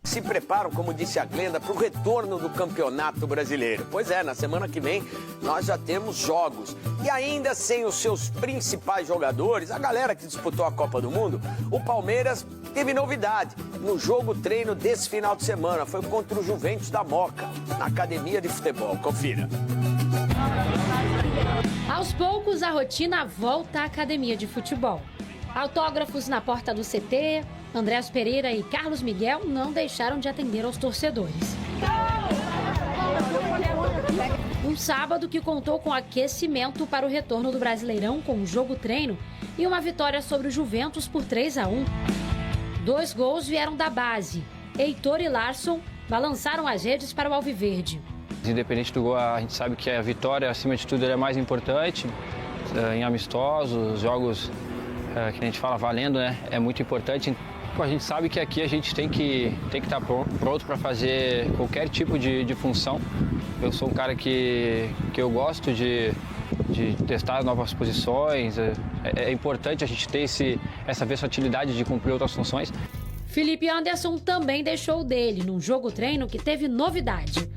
Se preparam, como disse a Glenda, para o retorno do Campeonato Brasileiro. Pois é, na semana que vem nós já temos jogos. E ainda sem os seus principais jogadores, a galera que disputou a Copa do Mundo, o Palmeiras teve novidade no jogo treino desse final de semana. Foi contra o Juventus da Moca, na academia de futebol. Confira. Aos poucos, a rotina volta à academia de futebol. Autógrafos na porta do CT, Andrés Pereira e Carlos Miguel não deixaram de atender aos torcedores. Um sábado que contou com aquecimento para o retorno do Brasileirão com um jogo-treino e uma vitória sobre o Juventus por 3-1. 2 gols vieram da base. Heitor e Larson balançaram as redes para o Alviverde. Independente do gol, a gente sabe que a vitória, acima de tudo, é mais importante. Em amistosos, jogos que a gente fala valendo, né? É muito importante. A gente sabe que aqui a gente tem que estar pronto para fazer qualquer tipo de função. Eu sou um cara que eu gosto de testar novas posições. É importante a gente ter essa versatilidade de cumprir outras funções. Felipe Anderson também deixou o dele num jogo-treino que teve novidade.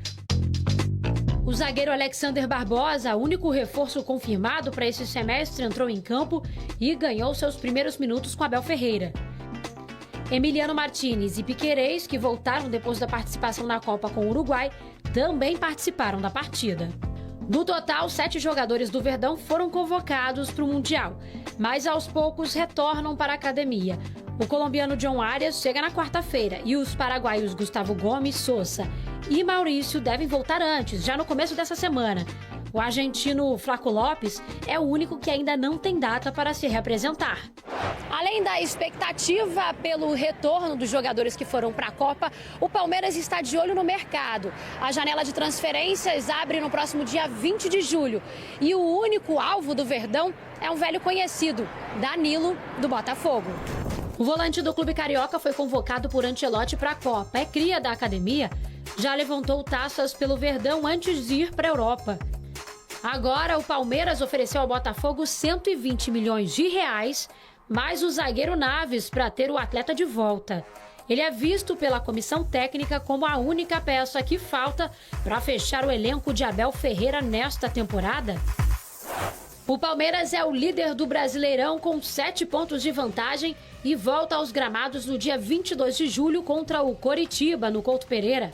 O zagueiro Alexander Barbosa, único reforço confirmado para esse semestre, entrou em campo e ganhou seus primeiros minutos com Abel Ferreira. Emiliano Martínez e Piquerez, que voltaram depois da participação na Copa com o Uruguai, também participaram da partida. No total, 7 jogadores do Verdão foram convocados para o Mundial, mas aos poucos retornam para a academia. O colombiano John Arias chega na quarta-feira e os paraguaios Gustavo Gomes, Sosa e Maurício devem voltar antes, já no começo dessa semana. O argentino Flaco Lopes é o único que ainda não tem data para se reapresentar. Além da expectativa pelo retorno dos jogadores que foram para a Copa, o Palmeiras está de olho no mercado. A janela de transferências abre no próximo dia 20 de julho. E o único alvo do Verdão é um velho conhecido, Danilo, do Botafogo. O volante do clube carioca foi convocado por Ancelotti para a Copa. É cria da academia, já levantou taças pelo Verdão antes de ir para a Europa. Agora, o Palmeiras ofereceu ao Botafogo 120 milhões de reais, mais o zagueiro Naves para ter o atleta de volta. Ele é visto pela comissão técnica como a única peça que falta para fechar o elenco de Abel Ferreira nesta temporada. O Palmeiras é o líder do Brasileirão com 7 pontos de vantagem e volta aos gramados no dia 22 de julho contra o Coritiba, no Couto Pereira.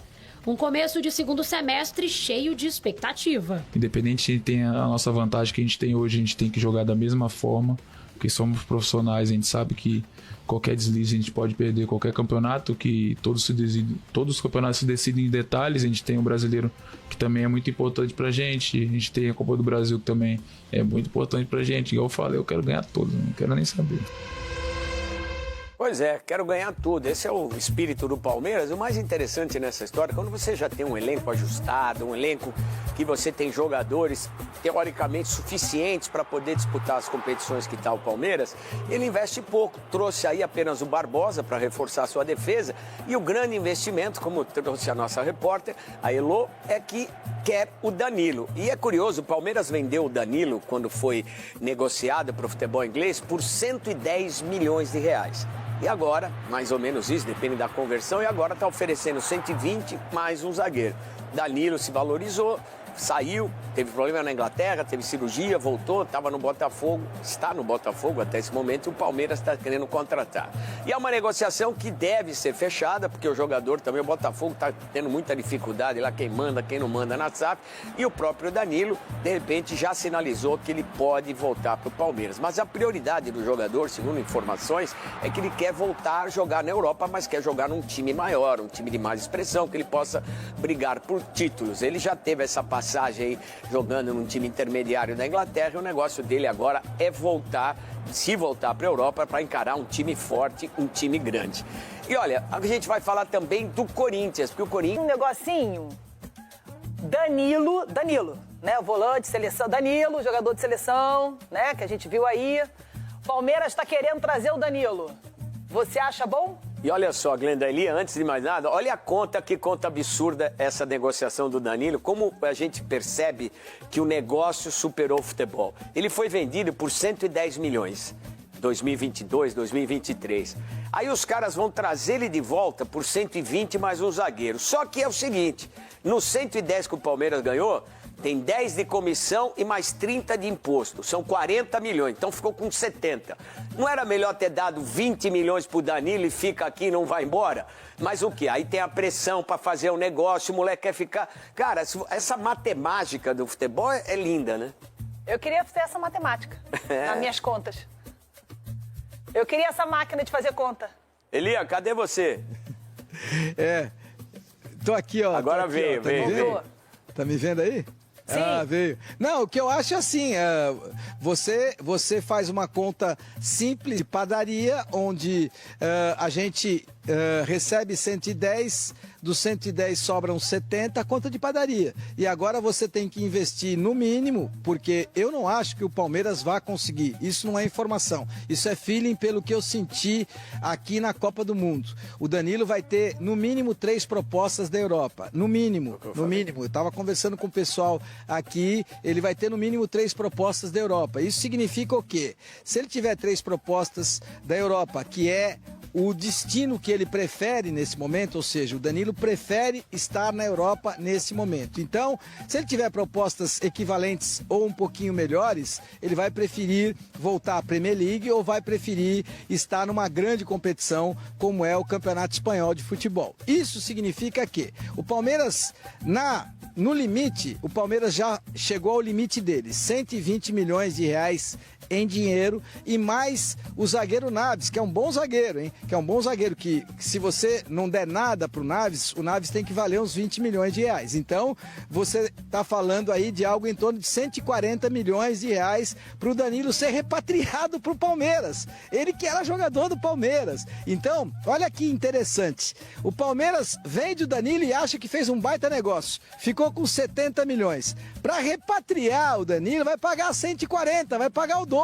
Um começo de segundo semestre cheio de expectativa. Independente de ter a nossa vantagem que a gente tem hoje, a gente tem que jogar da mesma forma, porque somos profissionais, a gente sabe que qualquer deslize a gente pode perder qualquer campeonato, que todos os campeonatos se decidem em detalhes. A gente tem o brasileiro, que também é muito importante pra gente, a gente tem a Copa do Brasil, que também é muito importante pra gente. Igual eu falei, eu quero ganhar todos, não quero nem saber. Pois é, quero ganhar tudo. Esse é o espírito do Palmeiras. O mais interessante nessa história, quando você já tem um elenco ajustado, um elenco que você tem jogadores teoricamente suficientes para poder disputar as competições que está o Palmeiras, ele investe pouco. Trouxe aí apenas o Barbosa para reforçar a sua defesa e o grande investimento, como trouxe a nossa repórter, a Elô, é que quer o Danilo. E é curioso, o Palmeiras vendeu o Danilo quando foi negociado para o futebol inglês por 110 milhões de reais. E agora, mais ou menos isso, depende da conversão, e agora está oferecendo 120 mais um zagueiro. Danilo se valorizou, saiu, teve problema na Inglaterra, teve cirurgia, voltou, estava no Botafogo, está no Botafogo até esse momento, e o Palmeiras está querendo contratar. E é uma negociação que deve ser fechada, porque o jogador também, o Botafogo está tendo muita dificuldade lá, quem manda, quem não manda na SAF, e o próprio Danilo, de repente, já sinalizou que ele pode voltar para o Palmeiras. Mas a prioridade do jogador, segundo informações, é que ele quer voltar a jogar na Europa, mas quer jogar num time maior, um time de mais expressão, que ele possa brigar por títulos. Ele já teve essa passagem aí jogando num time intermediário da Inglaterra, e o negócio dele agora é voltar para a Europa para encarar um time forte, um time grande. E olha, a gente vai falar também do Corinthians, porque o Corinthians... Um negocinho, Danilo, né, o volante, seleção, Danilo, jogador de seleção, né, que a gente viu aí. Palmeiras está querendo trazer o Danilo. Você acha bom? E olha só, Glenda Elia, antes de mais nada, olha que conta absurda essa negociação do Danilo, como a gente percebe que o negócio superou o futebol. Ele foi vendido por 110 milhões. 2022, 2023. Aí os caras vão trazer ele de volta por 120 mais um zagueiro. Só que é o seguinte, no 110 que o Palmeiras ganhou, tem 10 de comissão e mais 30 de imposto. São 40 milhões, então ficou com 70. Não era melhor ter dado 20 milhões pro Danilo e fica aqui e não vai embora? Mas o quê? Aí tem a pressão para fazer o negócio, o moleque quer ficar... Cara, essa matemática do futebol é linda, né? Eu queria ter essa matemática nas minhas contas. Eu queria essa máquina de fazer conta. Elia, cadê você? Tô aqui, ó. Agora aqui, veio, ó, veio. Tá me vendo aí? Sim. Ah, veio. Não, o que eu acho é assim, você faz uma conta simples de padaria, onde a gente recebe 110, dos 110 sobram 70, conta de padaria. E agora você tem que investir no mínimo, porque eu não acho que o Palmeiras vá conseguir. Isso não é informação, isso é feeling pelo que eu senti aqui na Copa do Mundo. O Danilo vai ter no mínimo 3 propostas da Europa, no mínimo. Eu estava conversando com o pessoal aqui, ele vai ter no mínimo 3 propostas da Europa. Isso significa o quê? Se ele tiver 3 propostas da Europa, que é o destino que ele prefere nesse momento, ou seja, o Danilo prefere estar na Europa nesse momento. Então, se ele tiver propostas equivalentes ou um pouquinho melhores, ele vai preferir voltar à Premier League ou vai preferir estar numa grande competição como é o Campeonato Espanhol de Futebol. Isso significa que o Palmeiras, no limite, o Palmeiras já chegou ao limite dele, 120 milhões de reais em dinheiro e mais o zagueiro Naves, que é um bom zagueiro, hein? Que é um bom zagueiro que se você não der nada pro Naves, o Naves tem que valer uns 20 milhões de reais. Então, você tá falando aí de algo em torno de 140 milhões de reais pro Danilo ser repatriado pro Palmeiras. Ele que era jogador do Palmeiras. Então, olha que interessante. O Palmeiras vende o Danilo e acha que fez um baita negócio. Ficou com 70 milhões. Para repatriar o Danilo, vai pagar 140, vai pagar o dobro.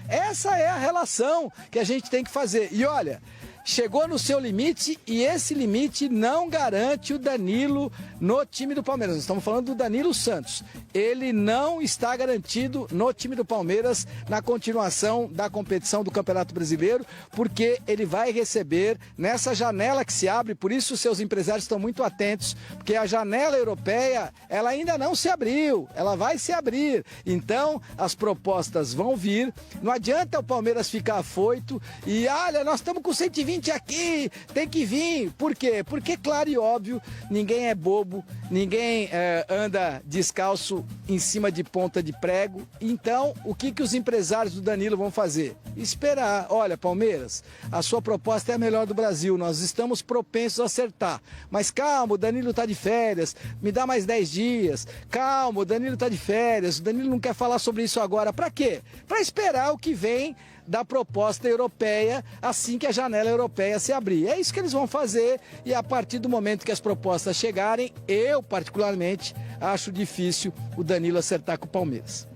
Essa é a relação que a gente tem que fazer. E olha, chegou no seu limite e esse limite não garante o Danilo no time do Palmeiras. Nós estamos falando do Danilo Santos. Ele não está garantido no time do Palmeiras na continuação da competição do Campeonato Brasileiro, porque ele vai receber nessa janela que se abre, por isso os seus empresários estão muito atentos, porque a janela europeia, ela ainda não se abriu, ela vai se abrir. Então, as propostas vão vir. Não adianta o Palmeiras ficar afoito e, olha, nós estamos com 120 aqui, tem que vir. Por quê? Porque, claro e óbvio, ninguém é bobo, ninguém anda descalço em cima de ponta de prego. Então, o que os empresários do Danilo vão fazer? Esperar. Olha, Palmeiras, a sua proposta é a melhor do Brasil, nós estamos propensos a acertar. Mas calma, o Danilo está de férias, me dá mais 10 dias. Calma, o Danilo está de férias, o Danilo não quer falar sobre isso agora. Para quê? Para esperar o que vem da proposta europeia assim que a janela europeia se abrir. É isso que eles vão fazer e a partir do momento que as propostas chegarem, eu particularmente acho difícil o Danilo acertar com o Palmeiras.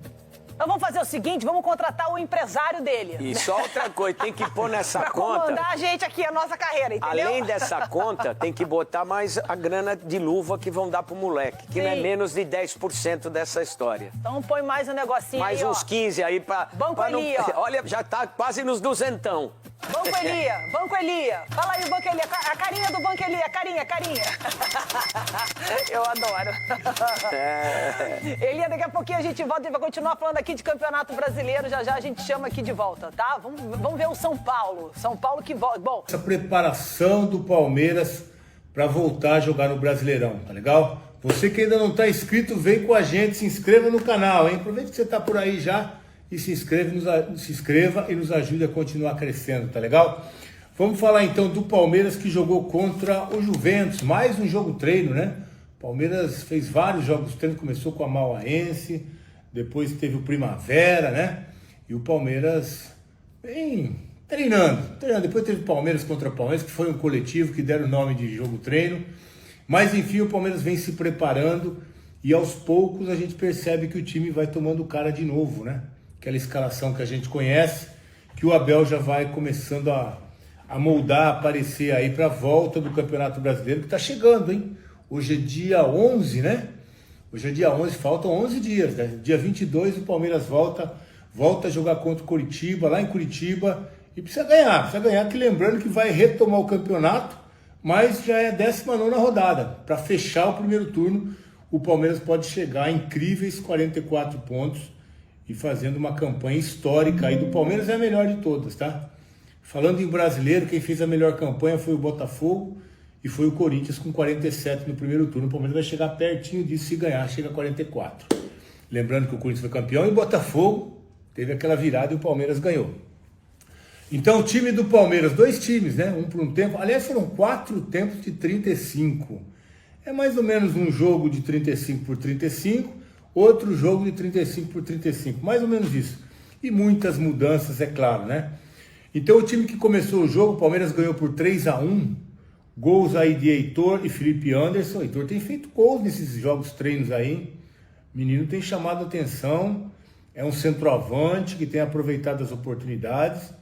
Então vamos fazer o seguinte, vamos contratar o empresário dele. E só outra coisa, tem que pôr nessa pra conta... comandar a gente aqui, a nossa carreira, entendeu? Além dessa conta, tem que botar mais a grana de luva que vão dar pro moleque, que não é menos de 10% dessa história. Então põe mais um negocinho mais aí, uns ó. 15 aí pra... Banco pra Eli, ó. Olha, já tá quase nos 200. Banco Elia, Banco Elia. Fala aí o Banco Elia, a carinha do Banco Elia, carinha. Eu adoro. Elia, daqui a pouquinho a gente volta e vai continuar falando aqui de Campeonato Brasileiro. Já a gente chama aqui de volta, tá? Vamos ver o São Paulo. São Paulo que volta. Bom, essa preparação do Palmeiras para voltar a jogar no Brasileirão, tá legal? Você que ainda não está inscrito, vem com a gente, se inscreva no canal, hein? Aproveita que você está por aí já e se inscreva e nos ajude a continuar crescendo, tá legal? Vamos falar então do Palmeiras que jogou contra o Juventus, mais um jogo treino, né? O Palmeiras fez vários jogos treino, começou com a Mauaense, depois teve o Primavera, né? E o Palmeiras vem treinando. Depois teve o Palmeiras contra o Palmeiras, que foi um coletivo que deram o nome de jogo treino. Mas enfim, o Palmeiras vem se preparando e aos poucos a gente percebe que o time vai tomando cara de novo, né? Aquela escalação que a gente conhece, que o Abel já vai começando a moldar, a aparecer aí para a volta do Campeonato Brasileiro, que está chegando, hein? Hoje é dia 11, né? Hoje é dia 11, faltam 11 dias, né? Dia 22 o Palmeiras volta volta a jogar contra o Coritiba, lá em Curitiba, e precisa ganhar, que lembrando que vai retomar o campeonato, mas já é a 19ª rodada. Para fechar o primeiro turno, o Palmeiras pode chegar a incríveis 44 pontos e fazendo uma campanha histórica aí do Palmeiras, é a melhor de todas, tá? Falando em brasileiro, quem fez a melhor campanha foi o Botafogo e foi o Corinthians com 47 no primeiro turno. O Palmeiras vai chegar pertinho disso, se ganhar, chega a 44. Lembrando que o Corinthians foi campeão e o Botafogo teve aquela virada e o Palmeiras ganhou. Então o time do Palmeiras, 2 times, né? Um por um tempo, aliás foram 4 tempos de 35. É mais ou menos um jogo de 35 por 35, outro jogo de 35 por 35, mais ou menos isso. E muitas mudanças, é claro, né? Então o time que começou o jogo, o Palmeiras ganhou por 3-1, gols aí de Heitor e Felipe Anderson. Heitor tem feito gols nesses jogos treinos aí, o menino tem chamado a atenção, é um centroavante que tem aproveitado as oportunidades.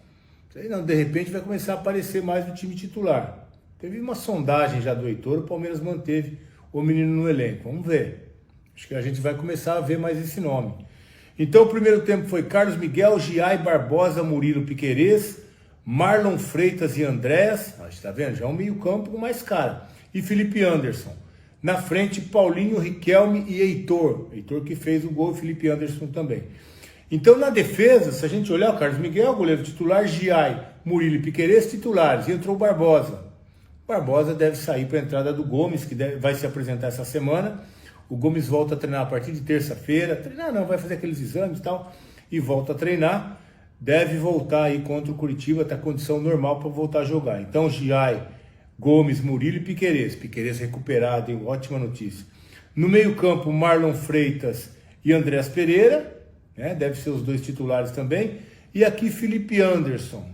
Não, de repente vai começar a aparecer mais no time titular. Teve uma sondagem já do Heitor, o Palmeiras manteve o menino no elenco. Vamos ver. Acho que a gente vai começar a ver mais esse nome. Então o primeiro tempo foi Carlos Miguel, Giai, Barbosa, Murilo, Piquerez, Marlon Freitas e Andrés. Está vendo? Já é um meio campo com mais cara. E Felipe Anderson. Na frente, Paulinho, Riquelme e Heitor. Heitor que fez o gol, Felipe Anderson também. Então, na defesa, se a gente olhar, o Carlos Miguel, goleiro titular, Giai, Murilo e Piquerez, titulares. E entrou o Barbosa. O Barbosa deve sair para a entrada do Gomes, que vai se apresentar essa semana. O Gomes volta a treinar a partir de terça-feira. Treinar não, vai fazer aqueles exames e tal. E volta a treinar. Deve voltar aí contra o Curitiba, tá condição normal para voltar a jogar. Então, Giai, Gomes, Murilo e Piquerez. Piquerez recuperado, hein? Ótima notícia. No meio-campo, Marlon Freitas e Andrés Pereira. Deve ser os 2 titulares também. E aqui Felipe Anderson.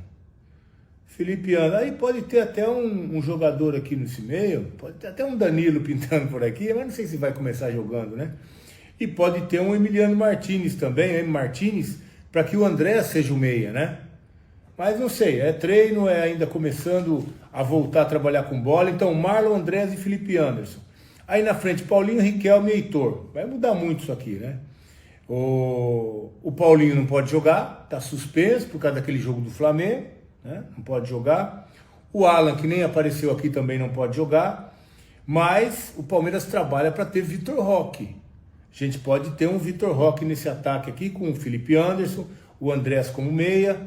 Aí pode ter até um jogador aqui nesse meio, pode ter até um Danilo pintando por aqui, mas não sei se vai começar jogando, né? E pode ter um Emiliano Martínez também, para que o André seja o meia, né? Mas não sei, é treino, é ainda começando a voltar a trabalhar com bola. Então Marlon, Andrés e Felipe Anderson. Aí na frente, Paulinho, Riquelme e Heitor. Vai mudar muito isso aqui, né? O Paulinho não pode jogar, está suspenso por causa daquele jogo do Flamengo, né? Não pode jogar. O Alan, que nem apareceu aqui, também não pode jogar. Mas o Palmeiras trabalha para ter Vitor Roque. A gente pode ter um Vitor Roque nesse ataque aqui, com o Felipe Anderson, o Andrés como meia,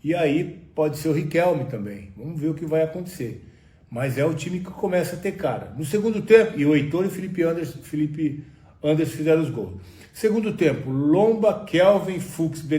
e aí pode ser o Riquelme também. Vamos ver o que vai acontecer. Mas é o time que começa a ter cara. No segundo tempo, e o Heitor e o Felipe Anderson fizeram os gols. Segundo tempo, Lomba, Kelvin, Fux, Benedito.